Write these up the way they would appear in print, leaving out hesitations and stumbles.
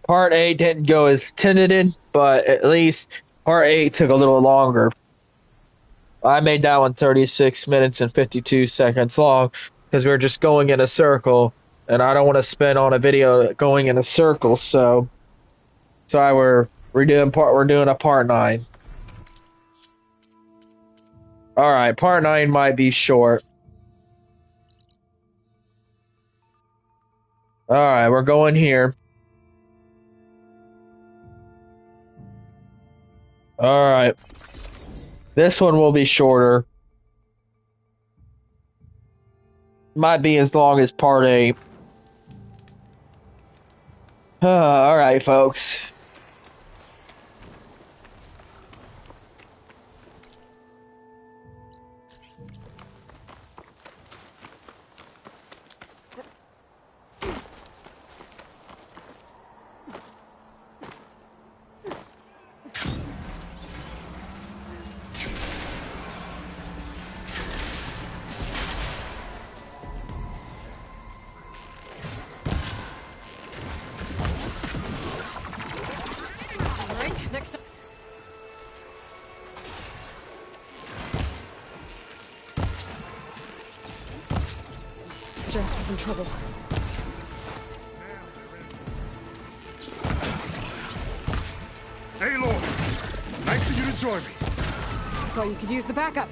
Part 8 didn't go as intended, but at least part 8 took a little longer. I made that one 36 minutes and 52 seconds long because we were just going in a circle, and I don't want to spend on a video going in a circle, so we're doing a part 9. All right, part 9 might be short. All right, we're going here. All right. This one will be shorter. Might be as long as part 8. All right, folks. All right, next up. Jax is in trouble. Hey, Lord. Nice of you to join me. Thought you could use the backup.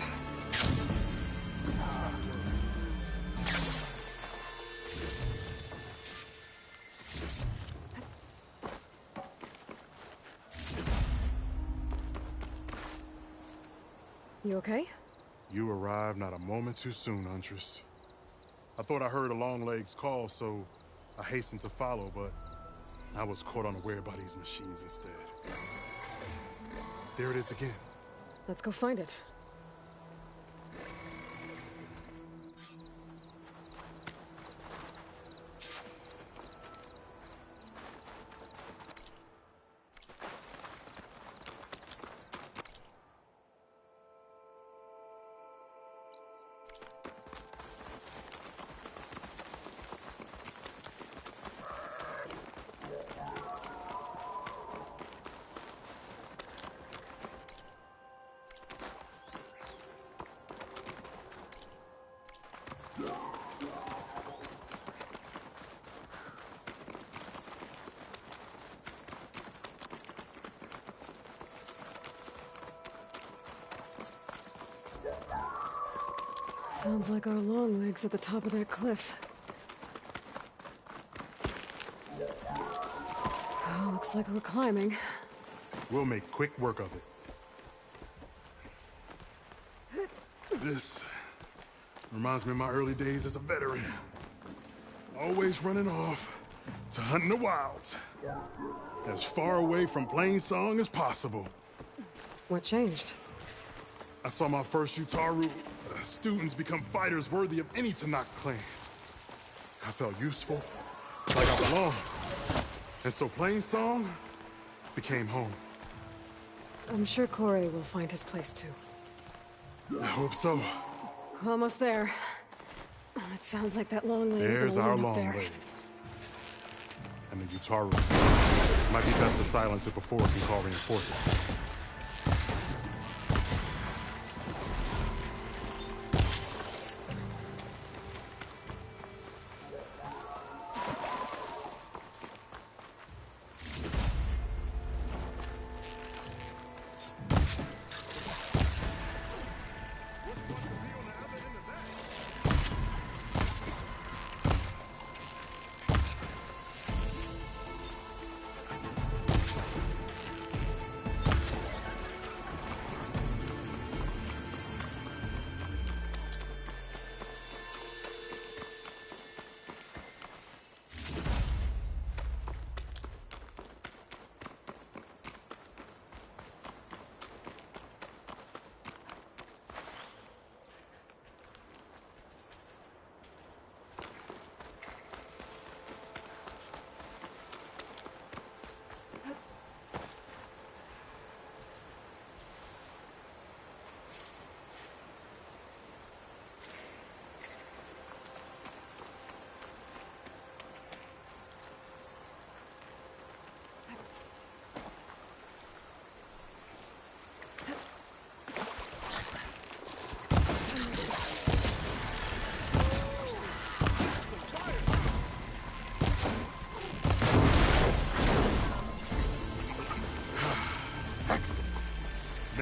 You okay? You arrived not a moment too soon, Huntress. I thought I heard a Longlegs call, so I hastened to follow, but I was caught unaware by these machines instead. There it is again. Let's go find it. Sounds like our long legs at the top of that cliff. Oh, looks like we're climbing. We'll make quick work of it. This reminds me of my early days as a veteran. Always running off to hunt in the wilds. As far away from Plainsong as possible. What changed? I saw my first Utaru students become fighters worthy of any Tanakh clan. I felt useful, like I belonged. And so Plainsong became home. I'm sure Corey will find his place too. I hope so. Almost there. It sounds like that long leg There's is our up long there. leg. And the Utaru. Might be best to silence it before it can call reinforcements.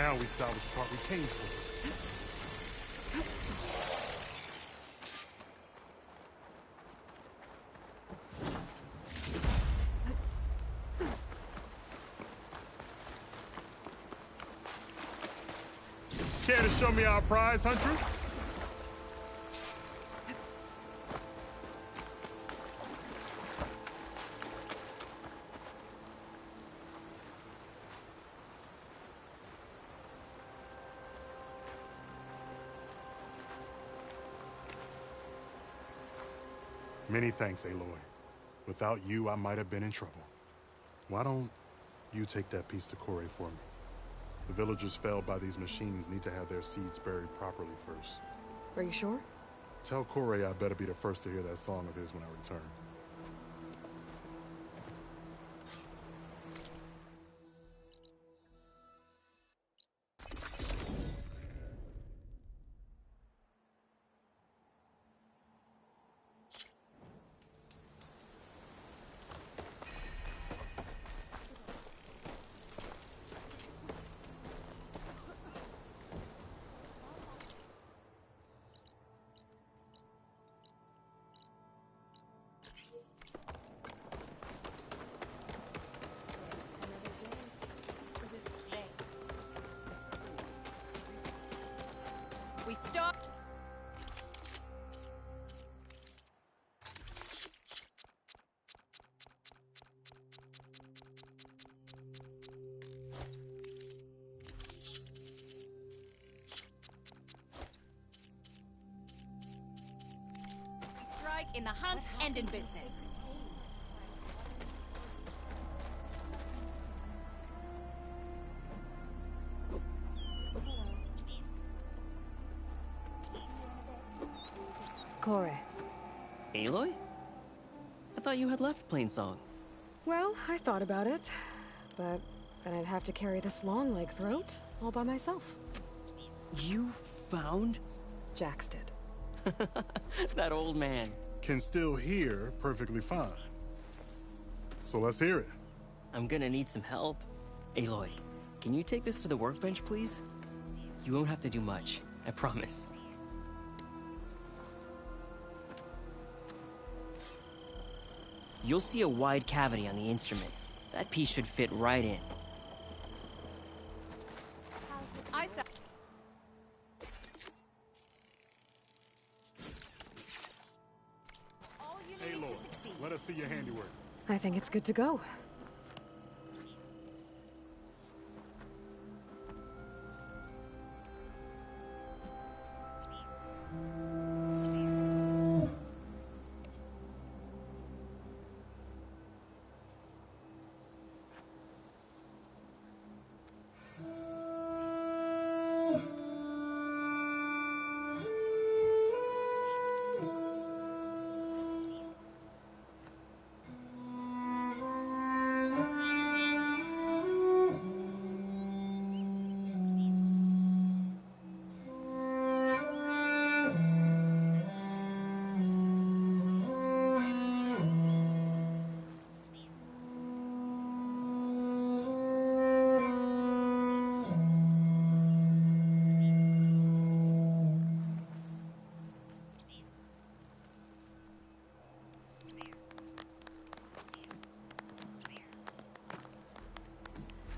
Now we salvage the part we came for. Care to show me our prize, Huntress? Many thanks, Aloy. Without you, I might have been in trouble. Why don't you take that piece to Corey for me? The villagers felled by these machines need to have their seeds buried properly first. Are you sure? Tell Corey I better be the first to hear that song of his when I return. We stop. We strike in the hunt and in business. Corey. Aloy? I thought you had left Plainsong. Well, I thought about it, but then I'd have to carry this long leg throat all by myself. You found Jax did. that old man? Can still hear perfectly fine. So let's hear it. I'm gonna need some help. Aloy, can you take this to the workbench, please? You won't have to do much, I promise. You'll see a wide cavity on the instrument. That piece should fit right in. I saw. All you need Aloy, to succeed. let us see your handiwork. I think it's good to go.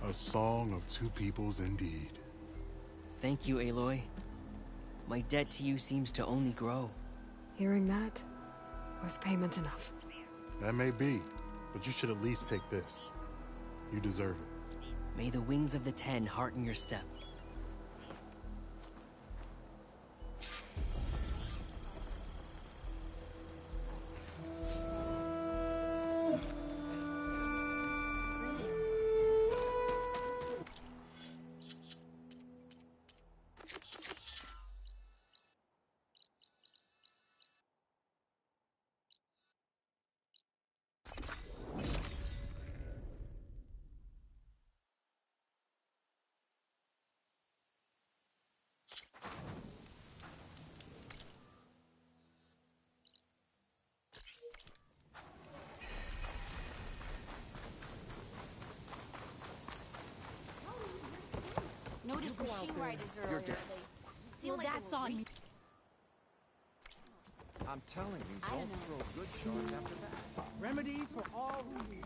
A song of two peoples indeed. Thank you, Aloy. My debt to you seems to only grow. Hearing that was payment enough. That may be, but you should at least take this. You deserve it. May the wings of the Ten hearten your step. machine riders earlier. Well, that's on me. I'm telling you, don't throw good shots after bad. Remedies for all who need.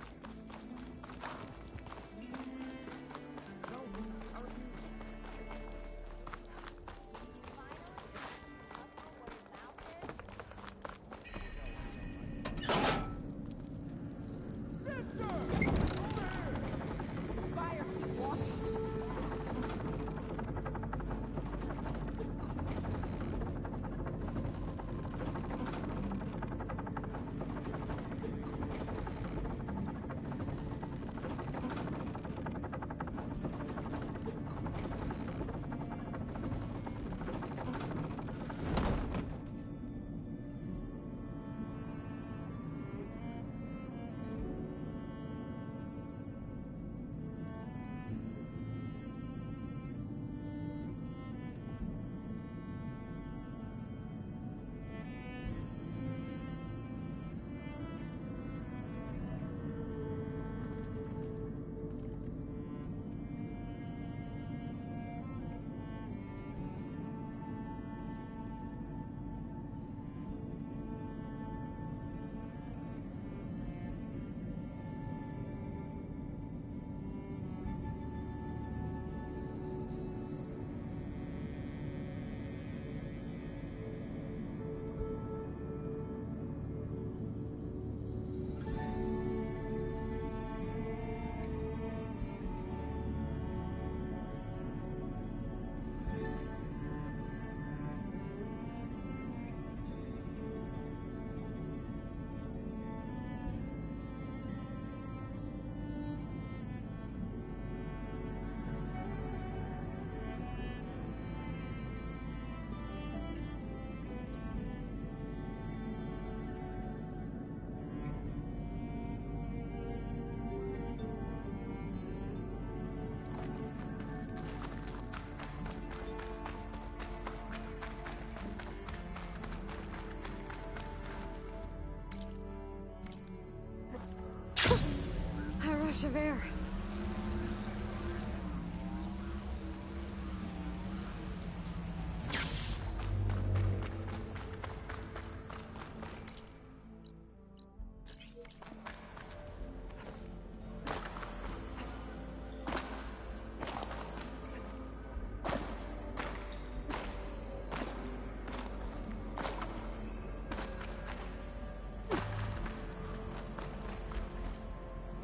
A rush of air.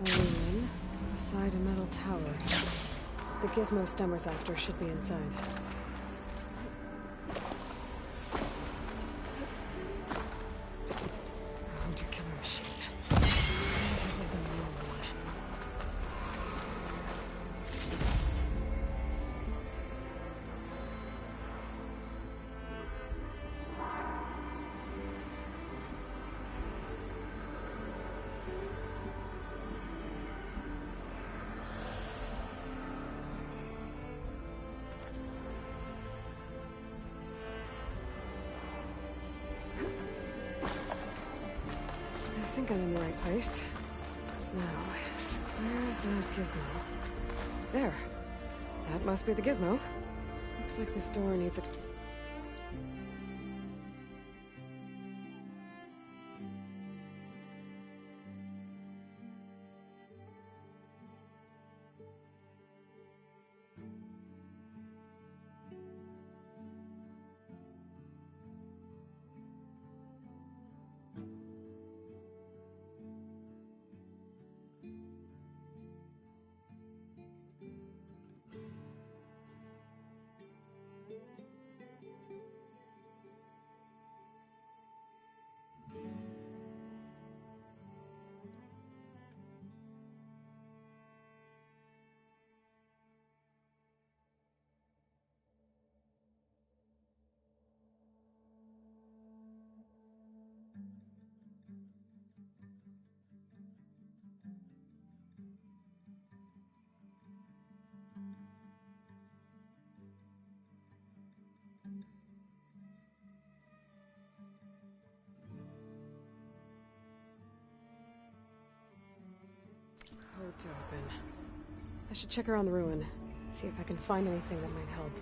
Aluminum, beside a metal tower. The gizmo Stummer's after should be inside. Hunter killer machine. Definitely the wrong one. I think I'm in the right place. Now, where's that gizmo? There. That must be the gizmo. Looks like this door needs a... Code to open. I should check around the ruin. See if I can find anything that might help.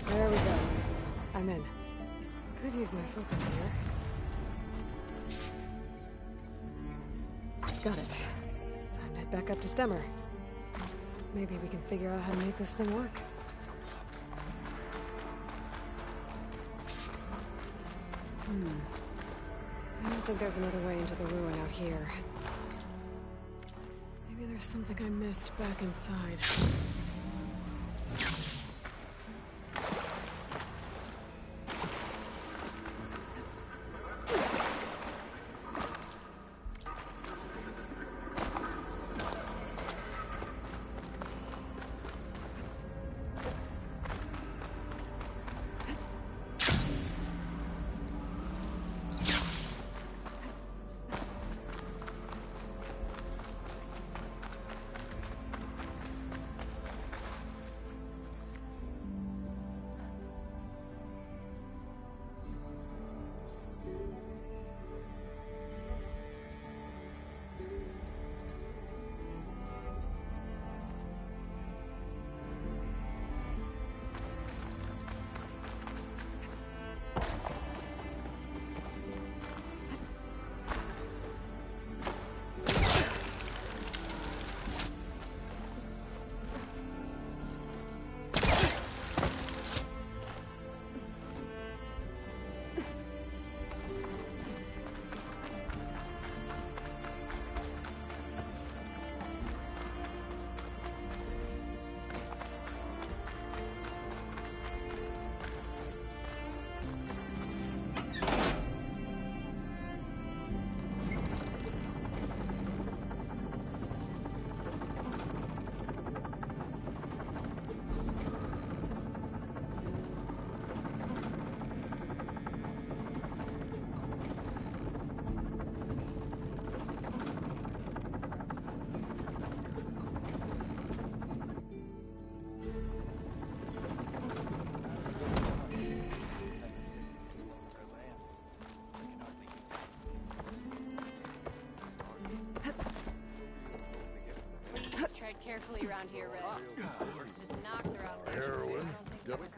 There we go. I'm in. Could use my focus here. Got it. Time to head back up to Stemmer. Maybe we can figure out how to make this thing work. I don't think there's another way into the ruin out here. Maybe there's something I missed back inside. Tread carefully around here, Red. Just knock her out there. Heroin. I don't think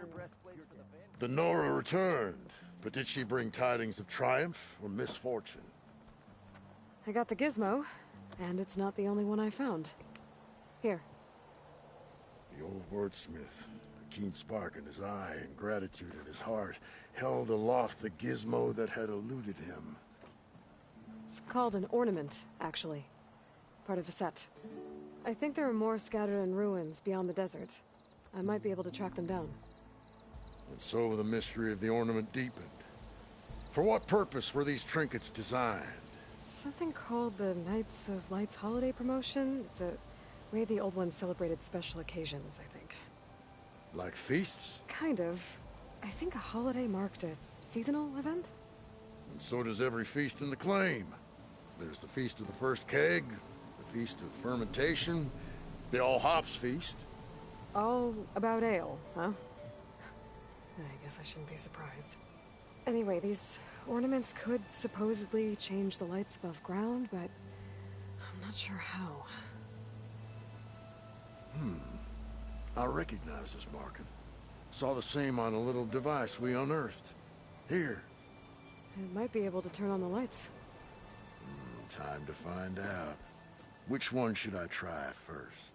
The Nora returned, but did she bring tidings of triumph or misfortune? I got the gizmo, and it's not the only one I found. Here. The old wordsmith, a keen spark in his eye and gratitude in his heart, held aloft the gizmo that had eluded him. It's called an ornament, actually. Part of a set. I think there are more scattered in ruins beyond the desert. I might be able to track them down. And so the mystery of the ornament deepened. For what purpose were these trinkets designed? Something called the Knights of Light's holiday promotion. It's a way the old ones celebrated special occasions, I think. Like feasts? Kind of. I think a holiday marked a seasonal event? And so does every feast in the claim. There's the Feast of the First Keg, the Feast of Fermentation, the All Hops Feast. All about ale, huh? I guess I shouldn't be surprised. Anyway, these ornaments could supposedly change the lights above ground, but I'm not sure how. I recognize this marking. Saw the same on a little device we unearthed. Here. It might be able to turn on the lights. Time to find out. Which one should I try first?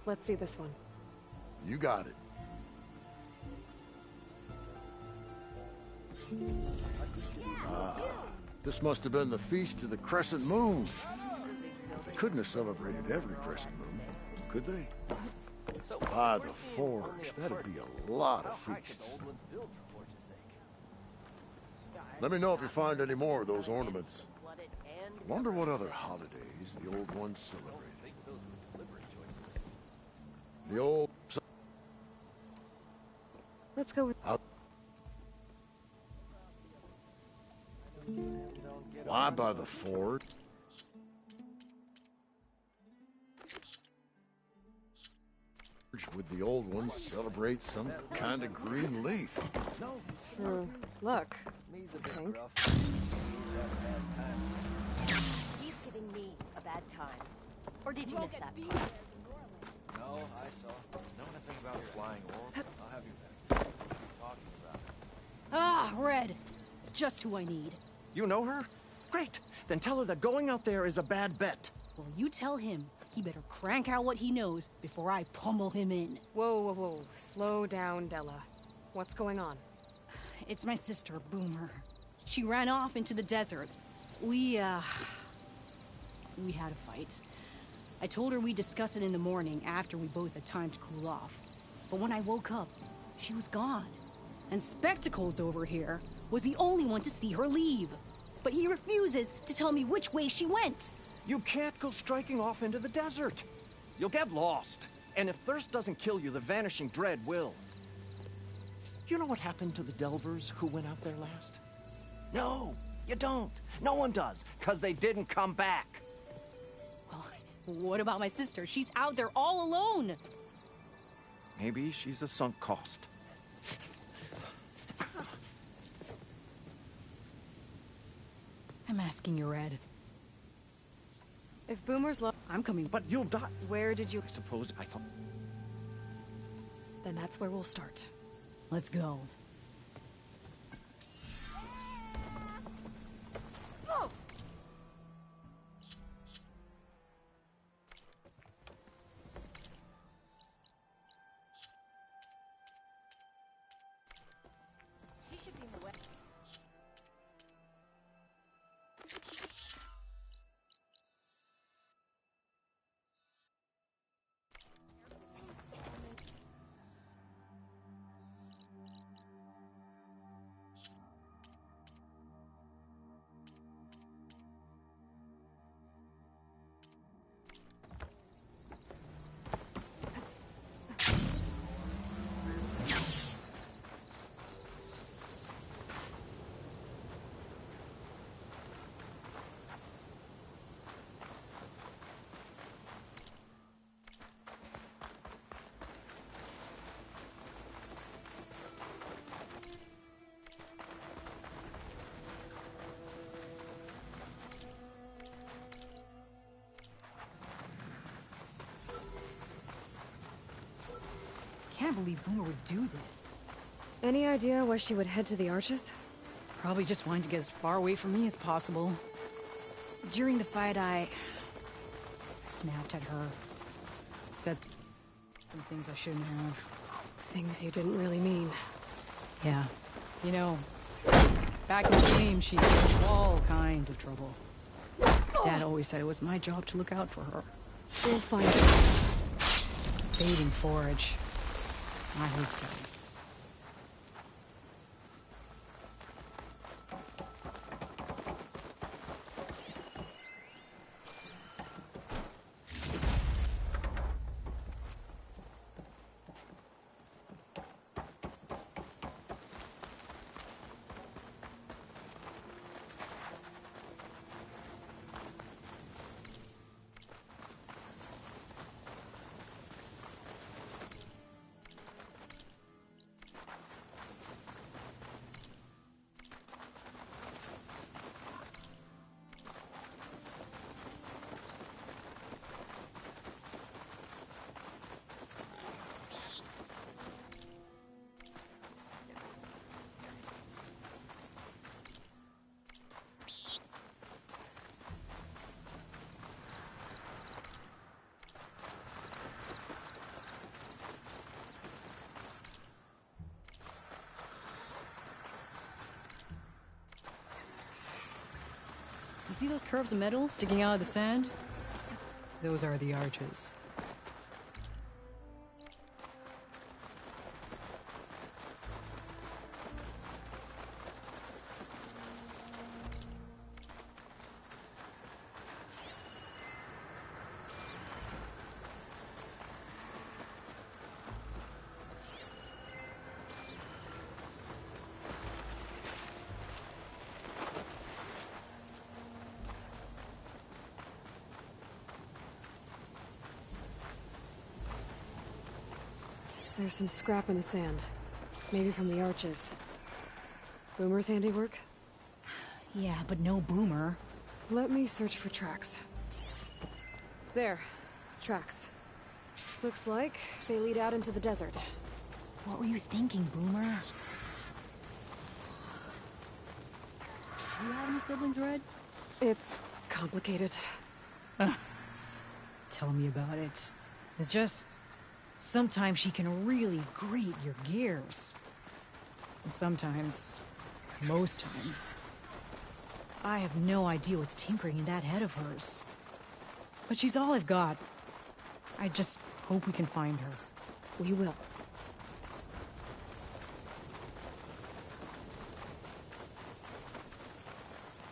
Let's see this one. You got it. This must have been the Feast of the Crescent Moon. They couldn't have celebrated every crescent moon, could they? By the Forge, that'd be a lot of feasts. Let me know if you find any more of those ornaments. Wonder what other holidays the old ones celebrated. The old... Let's go with... Why by the Forge? Would the old ones celebrate some kind of green leaf? It's for luck, I think. He's giving me a bad time. Or did you miss that part? No, I saw. Know anything about flying orb? I'll have you back. What are you talking about? Ah, Red. Just who I need. You know her? Great. Then tell her that going out there is a bad bet. Well, you tell him he better crank out what he knows before I pummel him in. Whoa, whoa, whoa. Slow down, Della. What's going on? It's my sister, Boomer. She ran off into the desert. We had a fight. I told her we'd discuss it in the morning after we both had time to cool off. But when I woke up, she was gone. And Spectacles over here was the only one to see her leave. But he refuses to tell me which way she went. You can't go striking off into the desert. You'll get lost. And if thirst doesn't kill you, the Vanishing Dread will. You know what happened to the Delvers who went out there last? No, you don't. No one does, because they didn't come back. Well, what about my sister? She's out there all alone. Maybe she's a sunk cost. I'm asking you, Red. If Boomer's I'm coming. But you'll die. Where did you... I suppose I thought... Then that's where we'll start. Let's go. She should be in the way. Can't believe Boomer would do this. Any idea why she would head to the Arches? Probably just wanting to get as far away from me as possible. During the fight, I snapped at her. Said some things I shouldn't have. Things you didn't really mean. Yeah. You know, back in the game, she had all kinds of trouble. Dad always said it was my job to look out for her. We'll find out. Fading Forge. I hope so. You see those curves of metal sticking out of the sand? Those are the arches. There's some scrap in the sand. Maybe from the arches. Boomer's handiwork? Yeah, but no Boomer. Let me search for tracks. There. Tracks. Looks like they lead out into the desert. What were you thinking, Boomer? Do you have any siblings, Red? It's complicated. Tell me about it. It's just... sometimes she can really grate your gears. And sometimes... most times... I have no idea what's tinkering in that head of hers. But she's all I've got. I just hope we can find her. We will.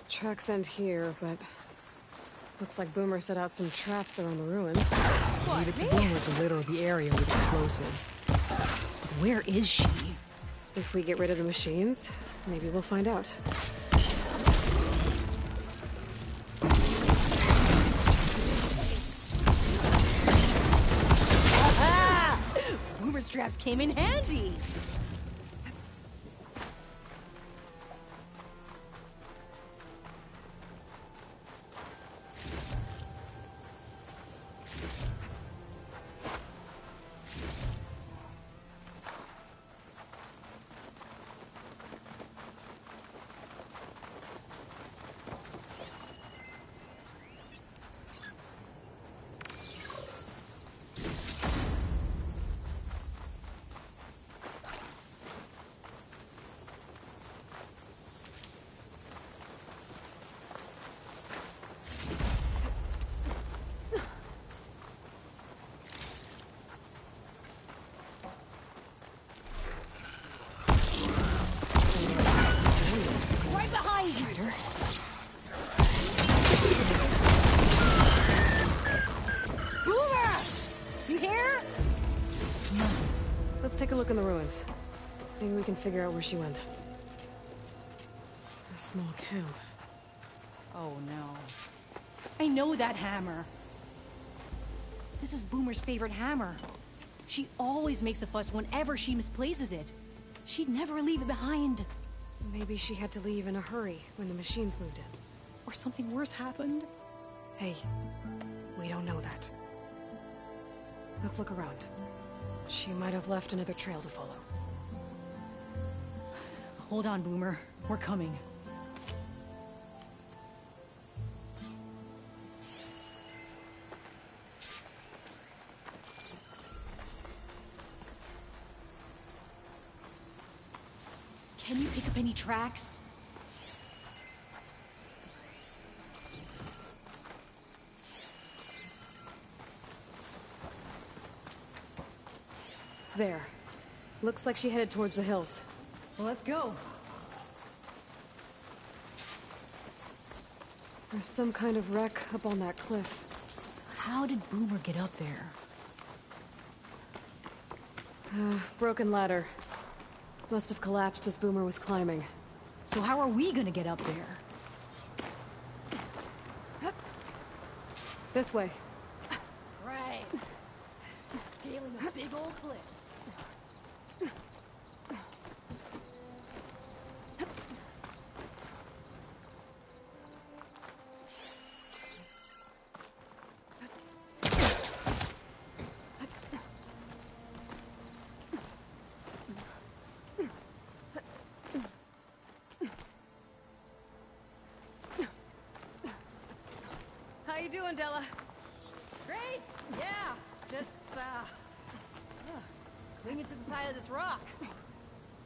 Tracks end here, but... looks like Boomer set out some traps around the ruin. Leave it to Boomer to litter the area with explosives. But where is she? If we get rid of the machines, maybe we'll find out. Boomer's traps came in handy! Take a look in the ruins. Maybe we can figure out where she went. A small camp. Oh no. I know that hammer. This is Boomer's favorite hammer. She always makes a fuss whenever she misplaces it. She'd never leave it behind. Maybe she had to leave in a hurry when the machines moved in. Or something worse happened. Hey, we don't know that. Let's look around. She might have left another trail to follow. Hold on, Boomer. We're coming. Can you pick up any tracks? There. Looks like she headed towards the hills. Well, let's go. There's some kind of wreck up on that cliff. How did Boomer get up there? Broken ladder. Must have collapsed as Boomer was climbing. So how are we gonna get up there? This way. Right. Scaling a big old cliff. How you doing, Della? Great! Yeah! Just, clinging to the side of this rock.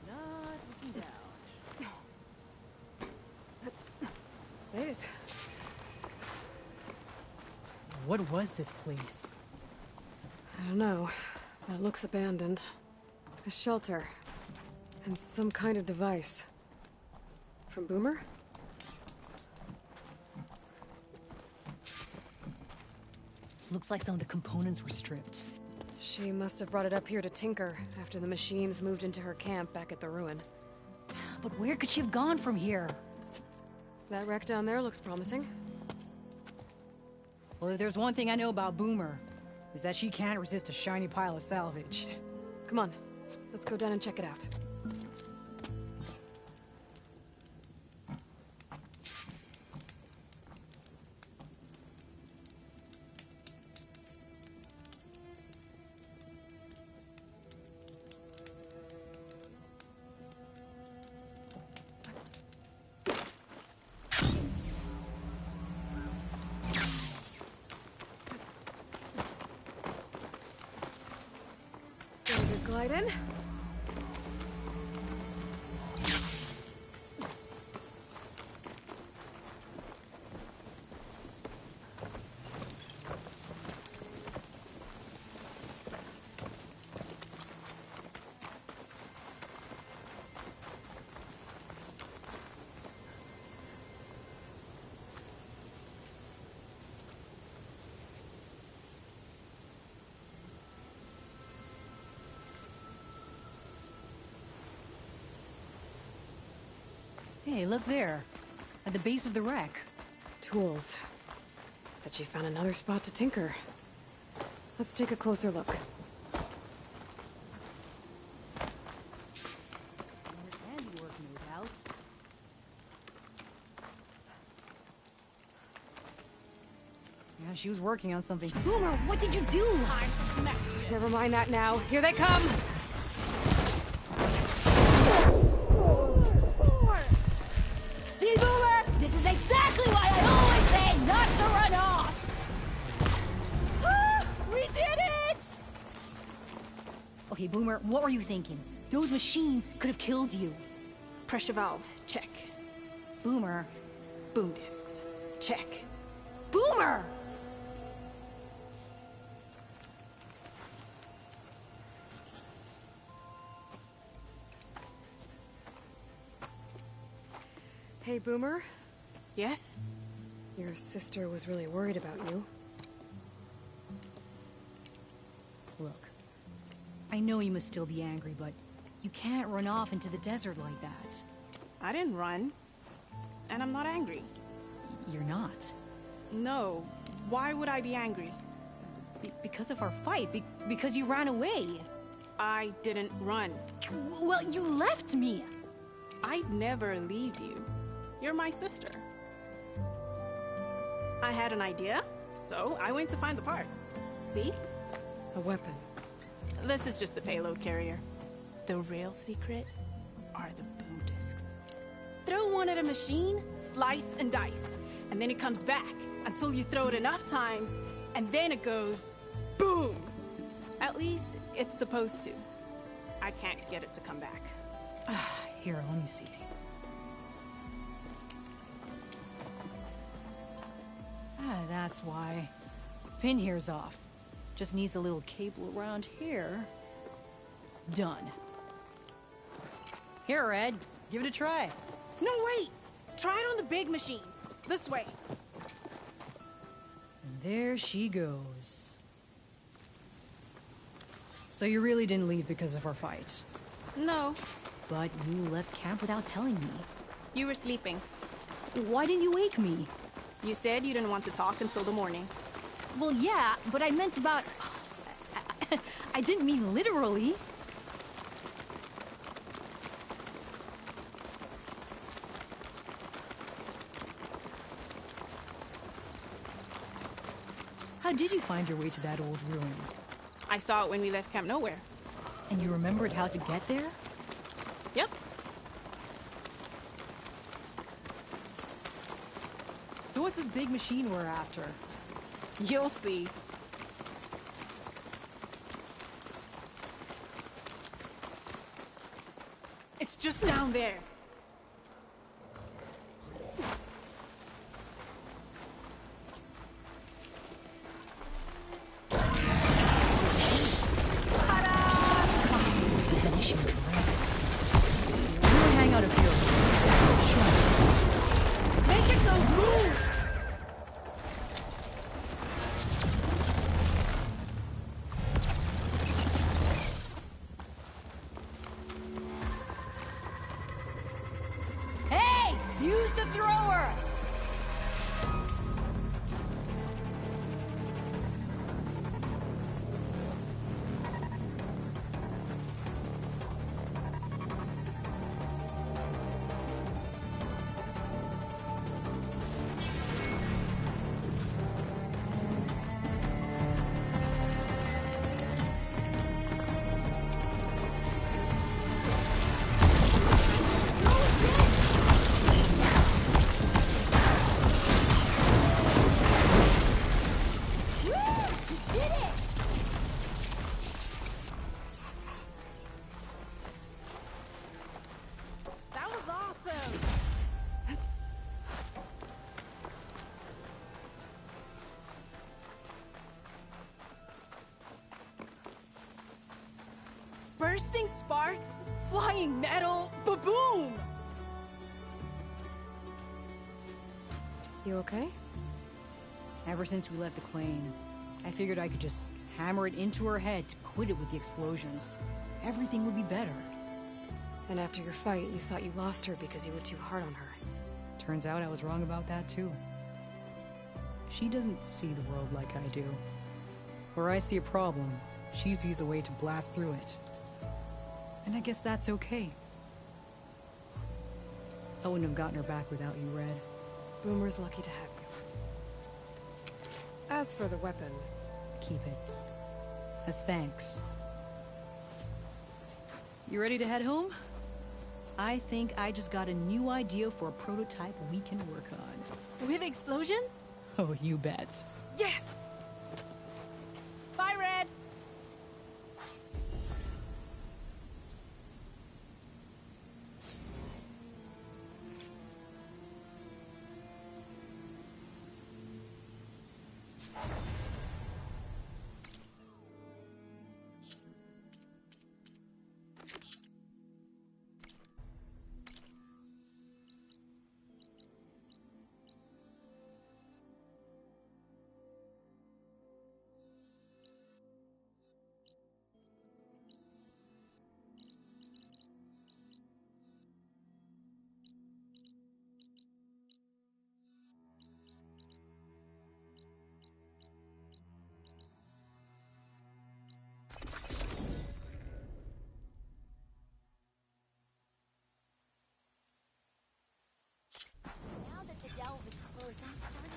Not looking down. Made it. What was this place? I don't know. It looks abandoned. A shelter. And some kind of device. From Boomer? Looks like some of the components were stripped. She must have brought it up here to tinker after the machines moved into her camp back at the ruin. But where could she have gone from here? That wreck down there looks promising. Well, if there's one thing I know about Boomer, is that she can't resist a shiny pile of salvage. Come on, let's go down and check it out. Glide in. Hey, look there. At the base of the wreck. Tools. Bet she found another spot to tinker. Let's take a closer look. Handiwork, no doubt. Yeah, she was working on something. Boomer, what did you do? Never mind that now. Here they come! See, Boomer? This is exactly why I always say not to run off! Ah, we did it! Okay, Boomer, what were you thinking? Those machines could have killed you. Pressure valve, check. Boomer. Boom discs, check. Boomer! Hey, Boomer. Yes? Your sister was really worried about you. Look, I know you must still be angry, but you can't run off into the desert like that. I didn't run. And I'm not angry. You're not. No. Why would I be angry? Because of our fight. Because you ran away. I didn't run. Well, you left me. I'd never leave you. You're my sister. I had an idea, so I went to find the parts. See? A weapon. This is just the payload carrier. The real secret are the boom discs. Throw one at a machine, slice and dice, and then it comes back until you throw it enough times, and then it goes boom. At least it's supposed to. I can't get it to come back. Here, let me see. Ah, that's why. Pin here's off. Just needs a little cable around here. Done. Here, Red. Give it a try. No, wait! Try it on the big machine. This way. And there she goes. So you really didn't leave because of our fight? No. But you left camp without telling me. You were sleeping. Why didn't you wake me? You said you didn't want to talk until the morning. Well, yeah, but I meant about... I didn't mean literally. How did you find your way to that old ruin? I saw it when we left Camp Nowhere. And you remembered how to get there? Yep. So what's this big machine we're after? You'll see. It's just down there. Hang out up here. Make it so move! Hey! Use the thrower! That was awesome! Bursting sparks, flying metal, ba-boom! You okay? Ever since we left the Clane, I figured I could just hammer it into her head to quit it with the explosions. Everything would be better. And after your fight, you thought you lost her because you were too hard on her. Turns out I was wrong about that too. She doesn't see the world like I do. Where I see a problem, she sees a way to blast through it. And I guess that's okay. I wouldn't have gotten her back without you, Red. Boomer's lucky to have you. As for the weapon... Keep it. As thanks. You ready to head home? I think I just got a new idea for a prototype we can work on. With explosions? Oh, you bet. Yes! Bye, Red! I'm starting.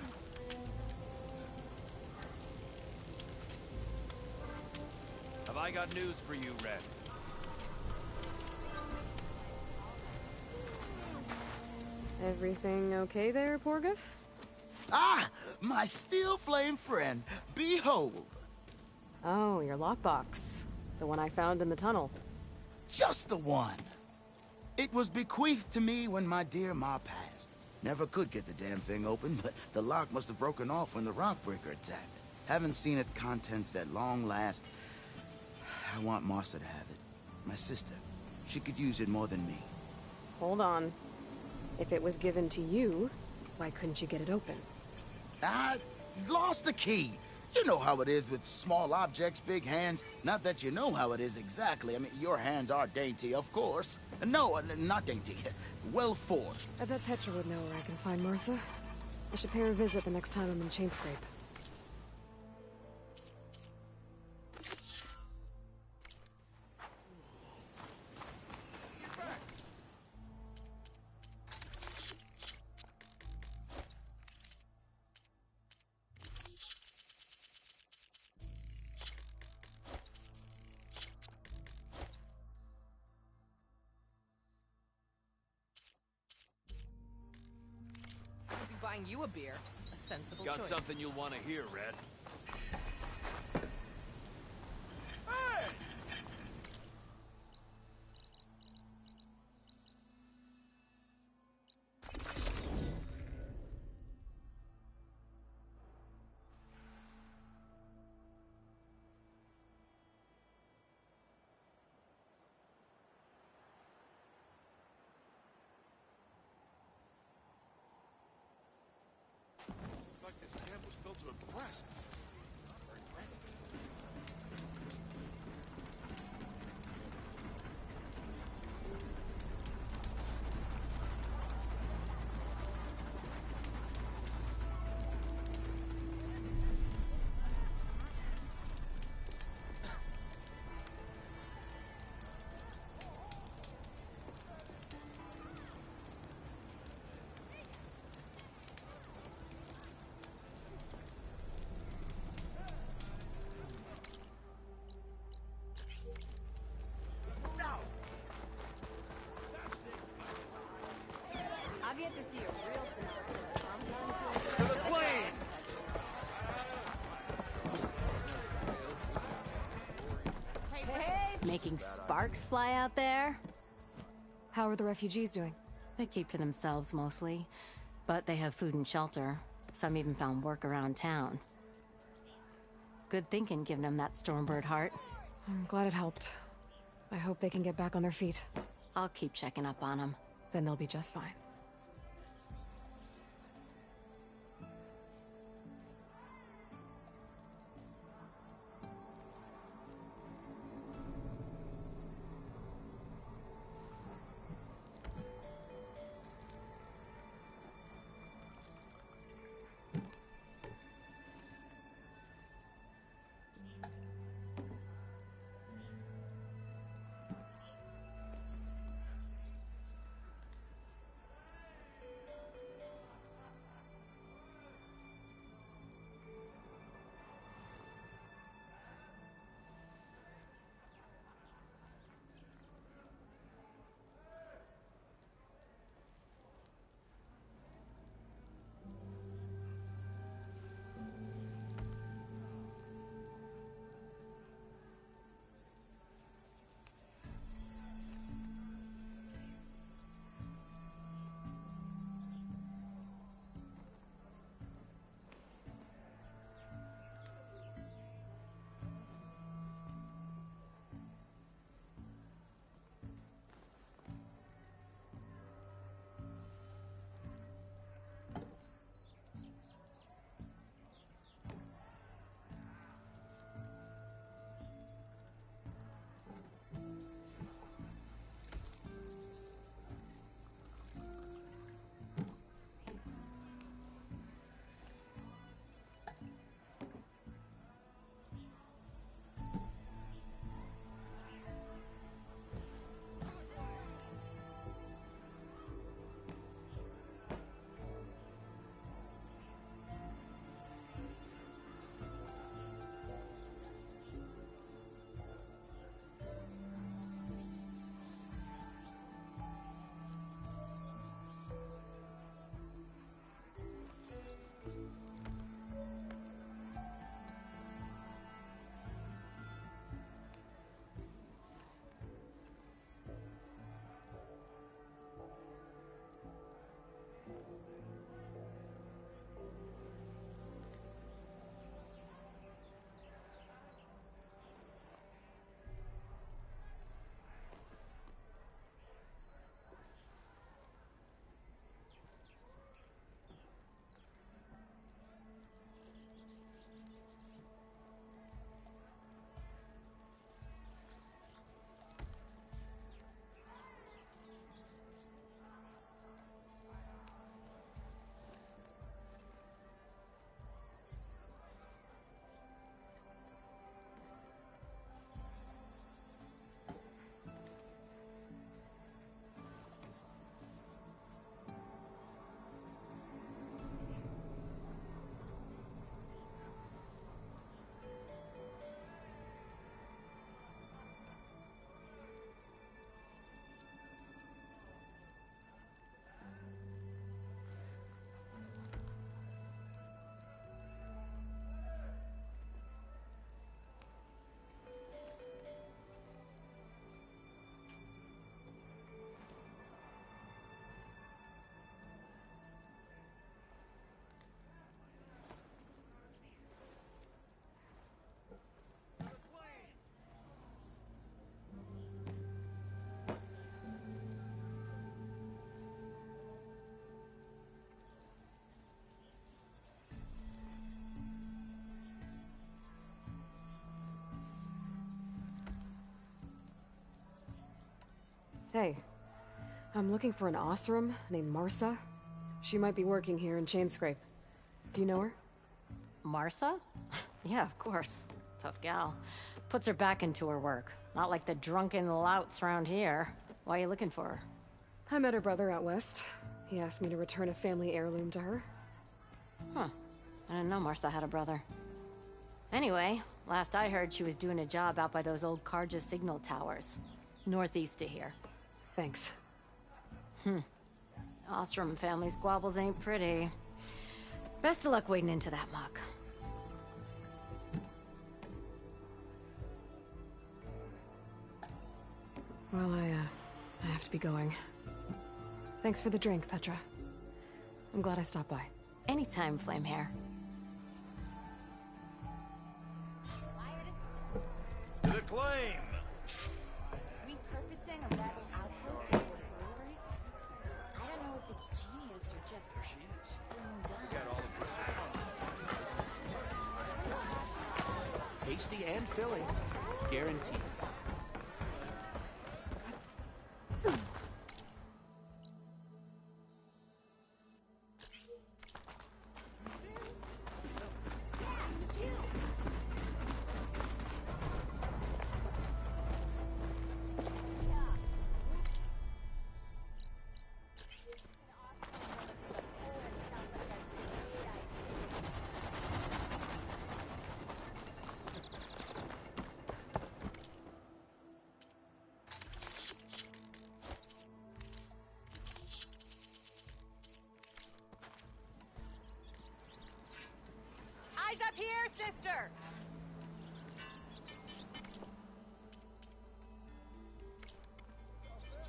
Have I got news for you, Red? Everything okay there, Porgif? Ah! My steel flame friend, behold! Oh, your lockbox. The one I found in the tunnel. Just the one. It was bequeathed to me when my dear ma passed. Never could get the damn thing open, but the lock must have broken off when the rockbreaker attacked. Haven't seen its contents at long last. I want Martha to have it. My sister. She could use it more than me. Hold on. If it was given to you, why couldn't you get it open? I lost the key. You know how it is with small objects, big hands. Not that you know how it is exactly. I mean, your hands are dainty, of course. No, not dainty. Well formed. I bet Petra would know where I can find Martha. I should pay her a visit the next time I'm in Chainscrape. I'll be buying you a beer. A sensible Got choice. something you'll want to hear, Red. Like this camp was built to impress. I've yet to see a real Sinatra. I'm going To the plane! Hey! Making sparks fly out there? How are the refugees doing? They keep to themselves mostly, but they have food and shelter. Some even found work around town. Good thinking, giving them that Stormbird heart. I'm glad it helped. I hope they can get back on their feet. I'll keep checking up on them. Then they'll be just fine. Hey, I'm looking for an Osram named Marsa. She might be working here in Chainscrape. Do you know her? Marsa? Yeah, of course. Tough gal. Puts her back into her work. Not like the drunken louts around here. Why are you looking for her? I met her brother out west. He asked me to return a family heirloom to her. Huh. I didn't know Marsa had a brother. Anyway, last I heard she was doing a job out by those old Carja signal towers. Northeast of here. Thanks. Ostrom family squabbles ain't pretty. Best of luck wading into that muck. Well, I have to be going. Thanks for the drink, Petra. I'm glad I stopped by. Anytime, Flamehair. To the claim! Repurposing a rebel outpost into a brewery? I don't know if it's genius or just dumb. Got all of this. Tasty and filling. Guaranteed. Eyes up here, sister!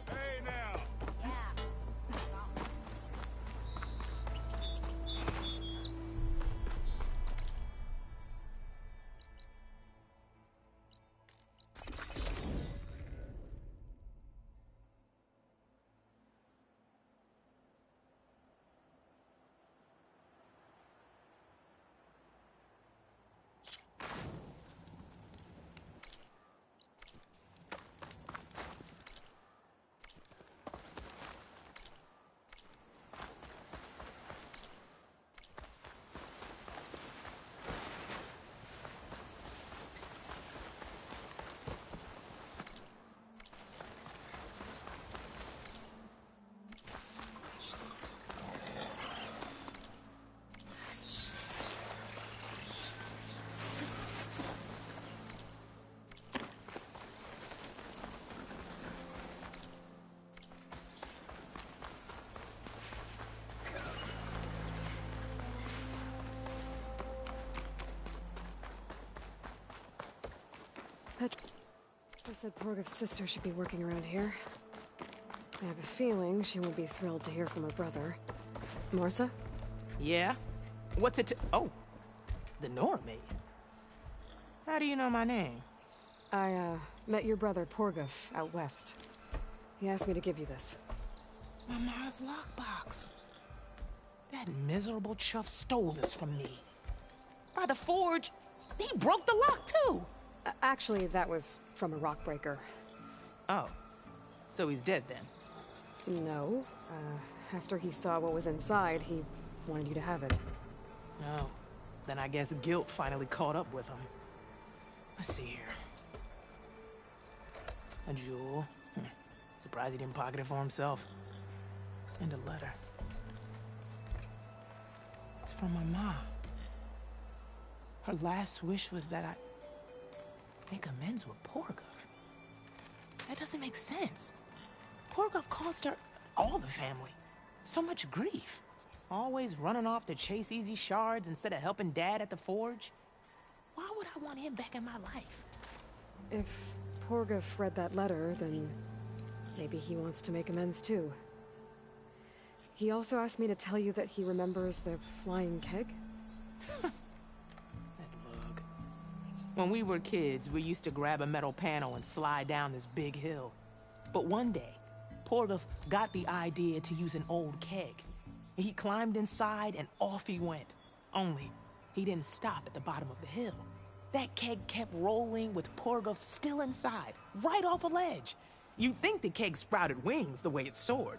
Hey now! Petra said Porgov's sister should be working around here. I have a feeling she won't be thrilled to hear from her brother. Marsa? Yeah? What's it to— Oh! The Nora maiden. How do you know my name? I, met your brother Porgov out west. He asked me to give you this. My Mars lockbox. That miserable chuff stole this from me. By the forge, he broke the lock too! Actually, that was from a rock breaker. Oh. So he's dead then? No. After he saw what was inside, he wanted you to have it. No. Then I guess guilt finally caught up with him. Let's see here. A jewel. Surprised he didn't pocket it for himself. And a letter. It's from my mom. Her last wish was that I make amends with Porgov. That doesn't make sense. Porgov caused her, all the family, so much grief. Always running off to chase easy shards instead of helping Dad at the forge. Why would I want him back in my life? If Porgov read that letter, then maybe he wants to make amends too. He also asked me to tell you that he remembers the flying keg. When we were kids, we used to grab a metal panel and slide down this big hill. But one day, Porgov got the idea to use an old keg. He climbed inside and off he went. Only, he didn't stop at the bottom of the hill. That keg kept rolling with Porgov still inside, right off a ledge. You'd think the keg sprouted wings the way it soared.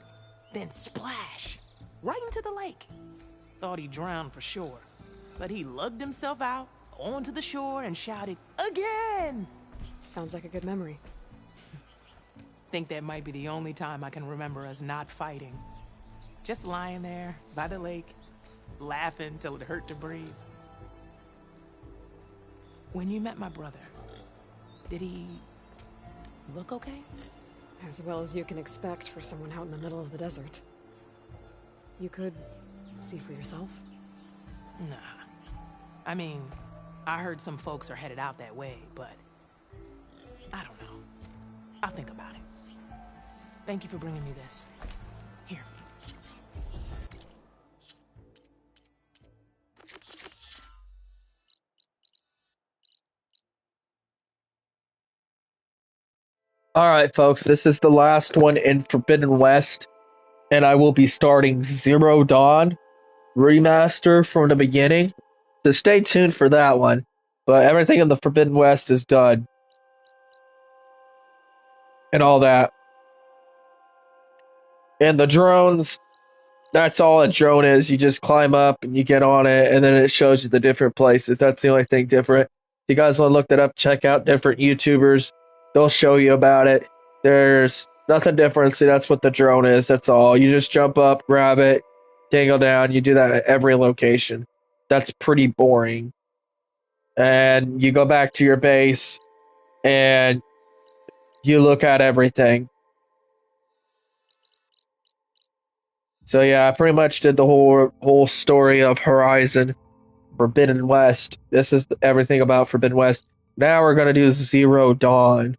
Then splash! Right into the lake. Thought he drowned for sure. But he lugged himself out onto the shore and shouted, "Again!" Sounds like a good memory. Think that might be the only time I can remember us not fighting. Just lying there by the lake, laughing till it hurt to breathe. When you met my brother, did he look okay? As well as you can expect for someone out in the middle of the desert. You could see for yourself. Nah. I mean, I heard some folks are headed out that way, but I don't know. I'll think about it. Thank you for bringing me this. Here. Alright, folks, this is the last one in Forbidden West, and I will be starting Zero Dawn Remaster from the beginning. So stay tuned for that one. But everything in the Forbidden West is done. And all that. And the drones, that's all a drone is. You just climb up and you get on it, and then it shows you the different places. That's the only thing different. If you guys want to look that up, check out different YouTubers. They'll show you about it. There's nothing different. See, that's what the drone is. That's all. You just jump up, grab it, dangle down. You do that at every location. That's pretty boring. And you go back to your base, and you look at everything. So yeah, I pretty much did the whole story of Horizon Forbidden West. This is everything about Forbidden West. Now we're going to do Zero Dawn.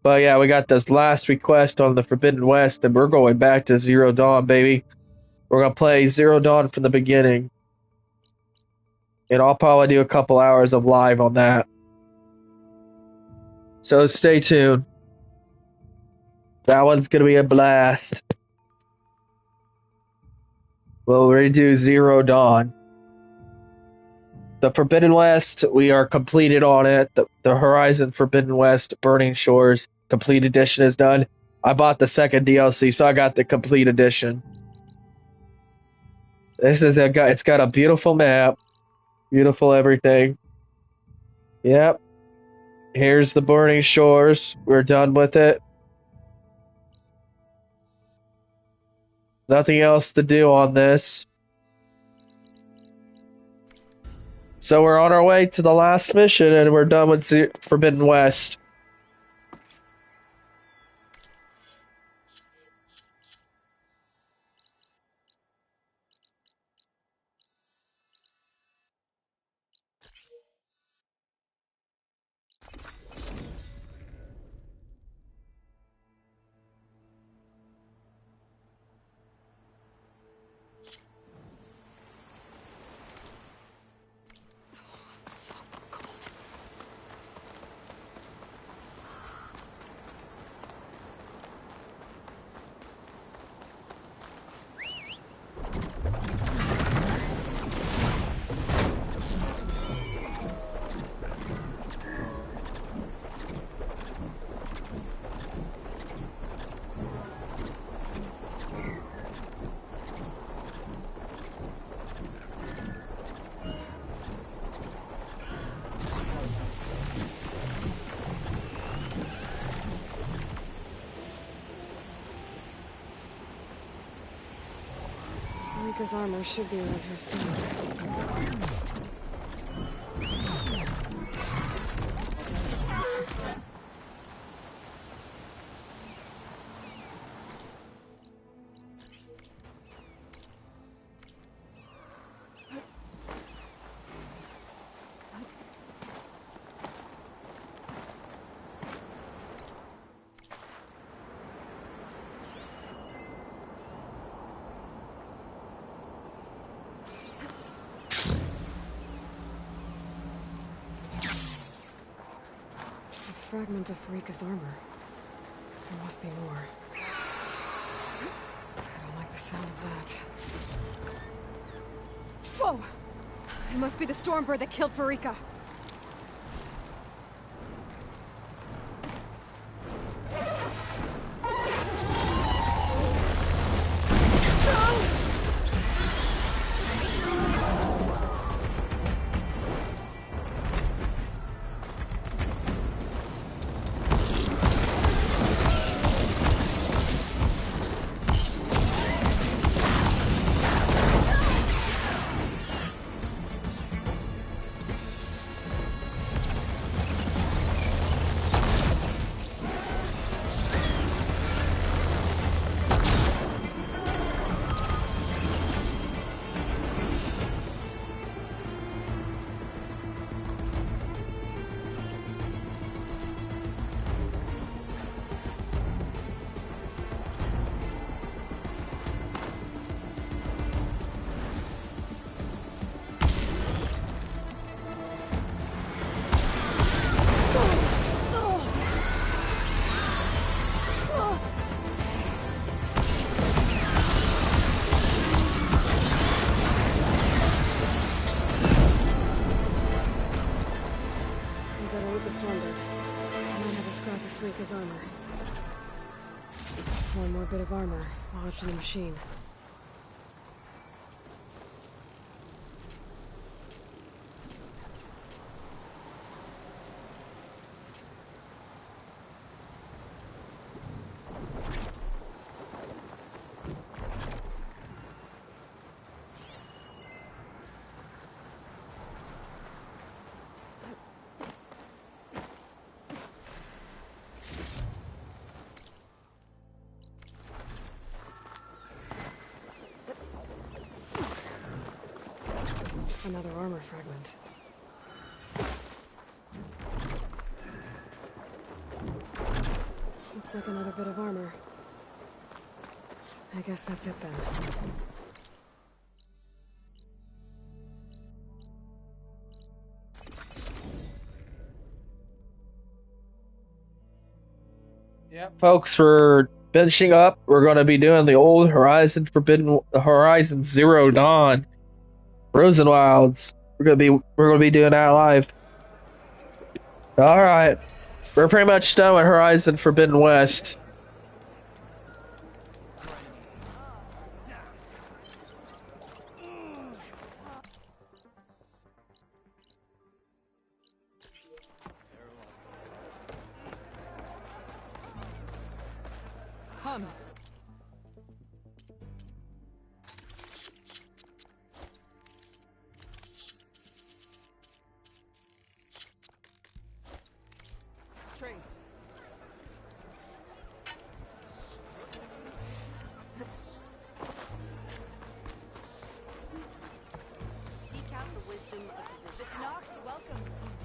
But yeah, we got this last request on the Forbidden West, and we're going back to Zero Dawn, baby. We're going to play Zero Dawn from the beginning. And I'll probably do a couple hours of live on that. So stay tuned. That one's going to be a blast. We'll redo Zero Dawn. The Forbidden West, we are completed on it. The Horizon Forbidden West Burning Shores Complete Edition is done. I bought the second DLC, so I got the Complete Edition. It's got a beautiful map. Beautiful everything. Yep. Here's the Burning Shores. We're done with it. Nothing else to do on this. So we're on our way to the last mission, and we're done with Forbidden West. Rika's armor should be around here somewhere. Fragment of Rika's armor. There must be more. I don't like the sound of that. Whoa! It must be the Stormbird that killed Farika. Rika's armor. One more bit of armor lodged in the machine. Another armor fragment. Looks like another bit of armor. I guess that's it then. Yeah, folks, we're finishing up. We're going to be doing the old Horizon Zero Dawn. Rosenwilds. We're gonna be doing that live. All right, we're pretty much done with Horizon Forbidden West. Come.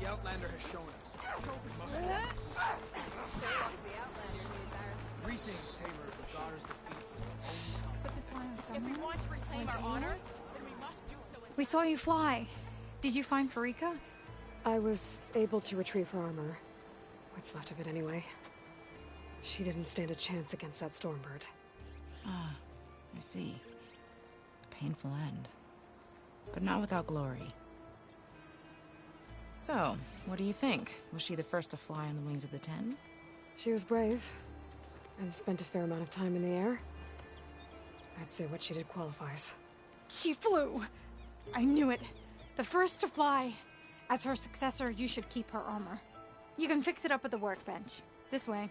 The Outlander has shown us. Greetings, Taylor, the daughter's defeat. If we want to reclaim our honor, then we must do so. We saw you fly. Did you find Farika? I was able to retrieve her armor. What's left of it anyway. She didn't stand a chance against that Stormbird. Ah, I see. Painful end. But not without glory. So, what do you think? Was she the first to fly on the wings of the Ten? She was brave, and spent a fair amount of time in the air. I'd say what she did qualifies. She flew! I knew it. The first to fly. As her successor, you should keep her armor. You can fix it up at the workbench. This way.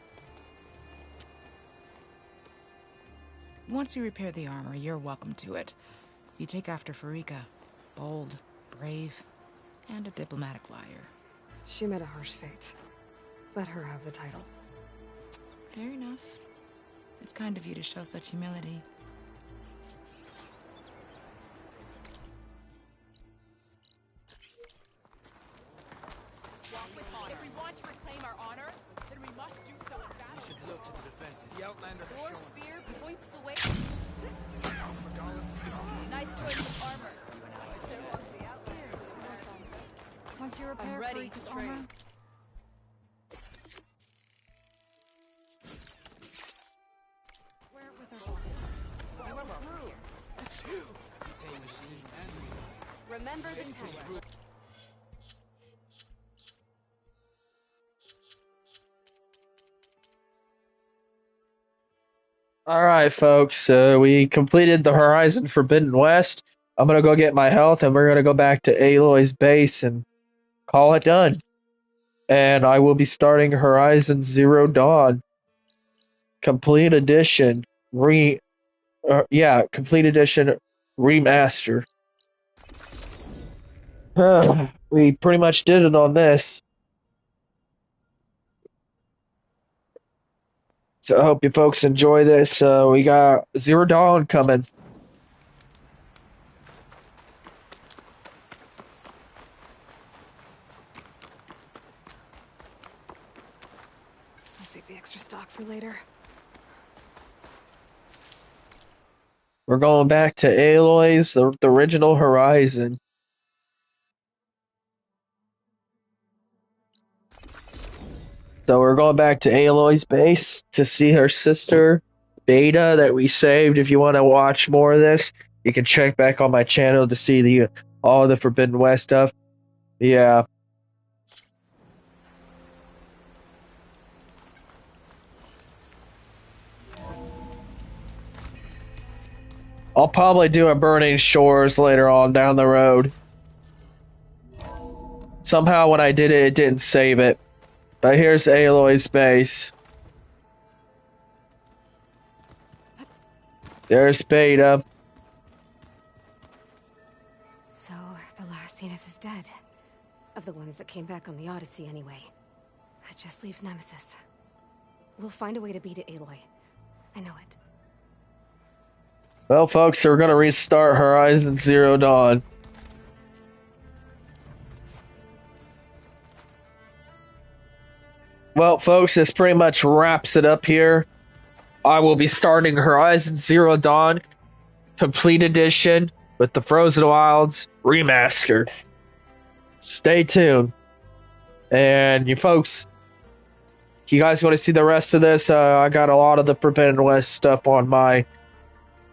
Once you repair the armor, you're welcome to it. You take after Farika. Bold, brave, and a diplomatic liar. She met a harsh fate. Let her have the title. Fair enough. It's kind of you to show such humility. If we want to reclaim our honor, then we must do so in battle. We should look to the defenses. The Outlander has Your shown us. spear points the way. Nice choice of armor. Once you repair I'm ready Farika's to trade. armor, wear it with her boss. Remember the time. All right, folks. We completed the Horizon Forbidden West. I'm gonna go get my health, and we're gonna go back to Aloy's base and call it done. And I will be starting Horizon Zero Dawn, complete edition, complete edition remaster. We pretty much did it on this. So I hope you folks enjoy this. We got Zero Dawn coming. I'll save the extra stock for later. We're going back to Aloy's, the original Horizon. So we're going back to Aloy's base to see her sister, Beta, that we saved. If you want to watch more of this, you can check back on my channel to see all the Forbidden West stuff. Yeah. I'll probably do a Burning Shores later on down the road. Somehow when I did it, it didn't save it. But here's Aloy's base. There's Beta. So, the last Zenith is dead. Of the ones that came back on the Odyssey, anyway. That just leaves Nemesis. We'll find a way to beat it, Aloy. I know it. Well, folks, we're gonna restart Horizon Zero Dawn. Well, folks, this pretty much wraps it up here. I will be starting Horizon Zero Dawn Complete Edition with the Frozen Wilds Remastered. Stay tuned. And you folks, if you guys want to see the rest of this, I got a lot of the Forbidden West stuff on my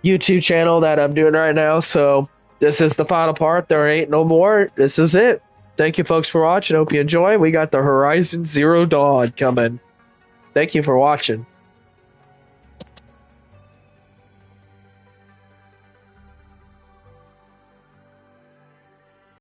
YouTube channel that I'm doing right now. So this is the final part. There ain't no more. This is it. Thank you folks for watching. Hope you enjoy. We got the Horizon Zero Dawn coming. Thank you for watching.